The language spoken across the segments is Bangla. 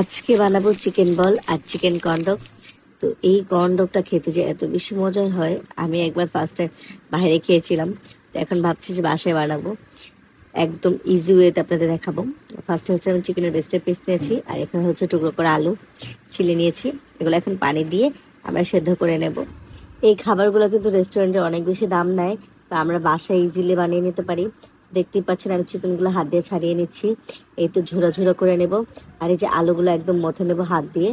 আজকে বানাবো চিকেন বল আর চিকেন কর্নডগ। তো এই কর্নডগটা খেতে যে এত বেশি মজার হয়, আমি একবার ফার্স্টে বাইরে খেয়েছিলাম, তো এখন ভাবছি যে বাসায় বানাবো। একদম ইজি ওয়েতে আপনাদের দেখাবো। ফার্স্টে হচ্ছে আমি চিকেনের ব্রেস্টের পিস নিয়েছি, আর এখানে হচ্ছে টুকরো করে আলু ছিলে নিয়েছি। এগুলো এখন পানি দিয়ে আমরা সেদ্ধ করে নেব। এই খাবারগুলো কিন্তু রেস্টুরেন্টে অনেক বেশি দাম নেয়, তো আমরা বাসায় ইজিলি বানিয়ে নিতে পারি। দেখতেই পাচ্ছেন আমি চিকেনগুলো হাত দিয়ে ছাড়িয়ে নিচ্ছি। এই তো ঝুরা ঝুরা করে নেব। আর এই যে আলুগুলো একদম মথে নেব হাত দিয়ে।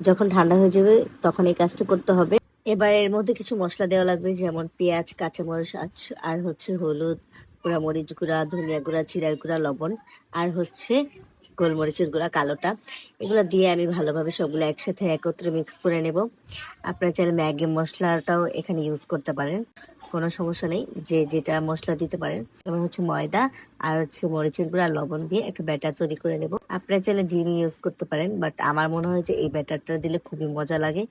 যখন ঠান্ডা হয়ে যাবে তখন এই কাজটা করতে হবে। এবার এর মধ্যে কিছু মশলা দেওয়া লাগবে, যেমন পেঁয়াজ, কাঁচামরিচ আর হচ্ছে হলুদ গুঁড়া, মরিচ গুঁড়া, ধনিয়া গুঁড়া, জিরার গুঁড়া, লবণ আর হচ্ছে গোলমরিচের গুঁড়া কালোটা। এগুলো দিয়ে আমি ভালোভাবে সবগুলো একসাথে একত্রে মিক্স করে নেব। আপনারা চাইলে ম্যাগি মশলাটাও এখানে ইউজ করতে পারেন, কোনো সমস্যা নেই, যে যেটা মশলা দিতে পারেন। এবার হচ্ছে ময়দা আর হচ্ছে মরিচের গুঁড়া, লবণ দিয়ে একটা ব্যাটার তৈরি করে নেব। আপনারা চাইলে ডিম ইউজ করতে পারেন, বাট আমার মনে হয় যে এই ব্যাটারটা দিলে খুবই মজা লাগে।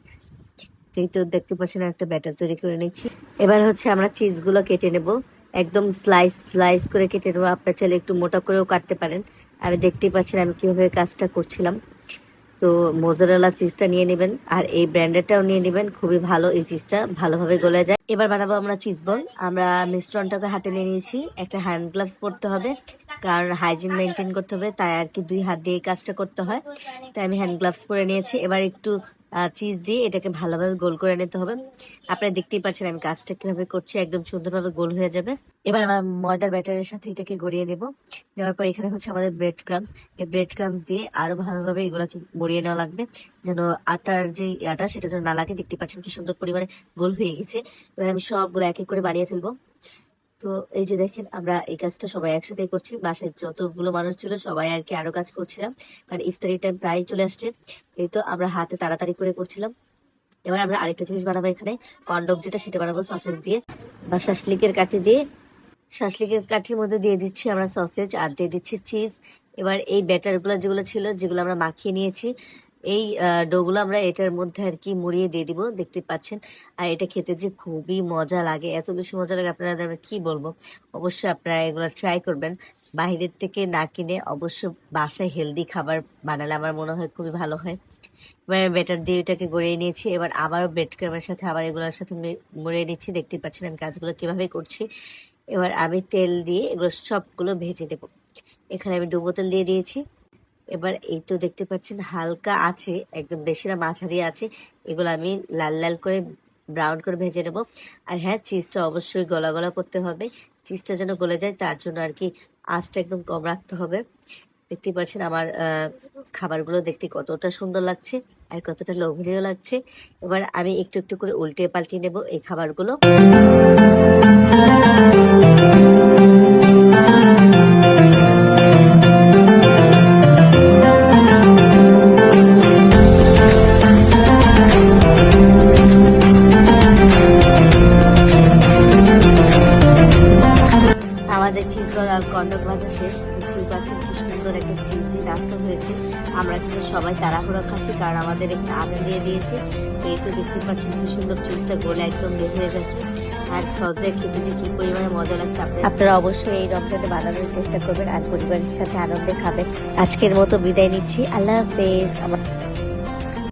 এই তো দেখতে পাচ্ছেন একটা ব্যাটার তৈরি করে নিচ্ছি। এবার হচ্ছে আমরা চিজগুলো কেটে নেব, একদম স্লাইস স্লাইস করে কেটে নেবো। আপনার চাইলে একটু মোটা করেও কাটতে পারেন। আমি দেখতেই পাচ্ছেন আমি কিভাবে কাজটা করছিলাম। তো মোজারেলা চিজটা নিয়ে নেবেন, আর এই ব্র্যান্ডেরটাও নিয়ে নেবেন, খুবই ভালো, এই চিজটা ভালোভাবে গলে যায়। এবার বানাবো আমরা চিজ বল। আমরা মিশ্রণটাকে হাতে নিয়ে নিয়েছি, একটা হ্যান্ড গ্লাভস পরতে হবে, কারণ হাইজিন মেনটেন করতে হবে, তাই আর কি 2 হাত দিয়ে এই কাজটা করতে হয়। তাই আমি হ্যান্ড গ্লাভস পরে নিয়েছি। এবার একটু চিজ দিয়ে এটাকে ভালোভাবে গোল করে নিতে হবে। আপনারা দেখতেই পাচ্ছেন আমি কাজটা কিভাবে করছি, একদম সুন্দরভাবে গোল হয়ে যাবে। এবার আমরা ময়দার ব্যাটারের সাথে এটাকে গড়িয়ে নেব। নেওয়ার পর এখানে হচ্ছে আমাদের ব্রেড ক্রামস, এই ব্রেড ক্রামস দিয়ে আরো ভালোভাবে এগুলাকে গড়িয়ে নেওয়া লাগবে, যেন আটার যে আটা সেটা যেন না লাগে। দেখতে পাচ্ছেন কি সুন্দর পরিমাণে গোল হয়ে গেছে। এবার আমি সবগুলো এক এক করে বানিয়ে ফেলবো। তো এই যে দেখেন আমরা এই কাজটা সবাই একসাথে করছি, বাসায় যতগুলো মানুষ ছিল সবাই আর কি আরো কাজ করছিলাম, কারণ ইফতারি টাইম প্রায় চলে আসছে। এই তো আমরা হাতে তাড়াতাড়ি করে করছিলাম। এবার আমরা আরেকটা জিনিস বানাবো, এখানে কর্নডগ যেটা সেটা বানাবো সসেজ দিয়ে বা শাসলিকের কাঠি দিয়ে। শাসলিকের কাঠির মধ্যে দিয়ে দিচ্ছি আমরা সসেজ আর দিয়ে দিচ্ছি চিজ। এবার এই ব্যাটারগুলো যেগুলো ছিল, যেগুলো আমরা মাখিয়ে নিয়েছি, এই ডোগুলো আমরা এটার মধ্যে আর কি মুড়িয়ে দিয়ে দিব, দেখতে পাচ্ছেন। আর এটা খেতে যে খুবই মজা লাগে, এত বেশি মজা লাগে আপনারা কি বলবো। অবশ্যই আপনারা এগুলো ট্রাই করবেন, বাইরের থেকে না কিনে। অবশ্য বাসায় হেলদি খাবার বানালে আমার মনে হয় খুবই ভালো হয়। এবার ব্যাটার দিয়ে এটাকে গড়িয়ে নিয়েছি। এবার আবারও ব্রেড ক্রামের সাথে আবার এগুলোর সাথে মুড়িয়ে নিচ্ছি। দেখতে পাচ্ছেন আমি কাজগুলো কিভাবে করছি। এবার আমি তেল দিয়ে এগুলো সবগুলো ভেজে দেব। এখানে আমি ডুবো তেল দিয়ে দিয়েছি। এবার এই তো দেখতে পাচ্ছেন হালকা আছে, একদম বেশি না মাঝারি আছে। এগুলো আমি লাল লাল করে ব্রাউন করে ভেজে নেব। আর হ্যাঁ, চিজটা অবশ্যই গলা গলা করতে হবে, চিজটা যেন গলে যায়, তার জন্য আর কি আঁচটা একদম কম রাখতে হবে। দেখতে পাচ্ছেন আমার খাবারগুলো দেখতে কতটা সুন্দর লাগছে আর কতটা লোভনীয় লাগছে। এবার আমি একটু একটু করে উল্টে পাল্টে নেব এই খাবারগুলো। আমাদের চিজ বল আর কর্নডগ ভাজা শেষ। দেখতেই পাচ্ছেন কি সুন্দর একটা চিজি নাস্তা হয়েছে। আমরা কিন্তু সবাই তাড়াহুড়ো খাচ্ছি, কারণ আমাদের এখানে আজান দিয়ে দিয়েছে। এই তো দেখতে পাচ্ছেন কি সুন্দর চিজটা গলে একদম বের হয়ে যাচ্ছে, আর সস দিয়ে খেতে যে কি পরিমাণে মজা লাগছে। আপনারা অবশ্যই এই রমজানে বানানোর চেষ্টা করবেন আর পরিবারের সাথে আনন্দে খাবেন। আজকের মতো বিদায় নিচ্ছি, আল্লাহ হাফেজ।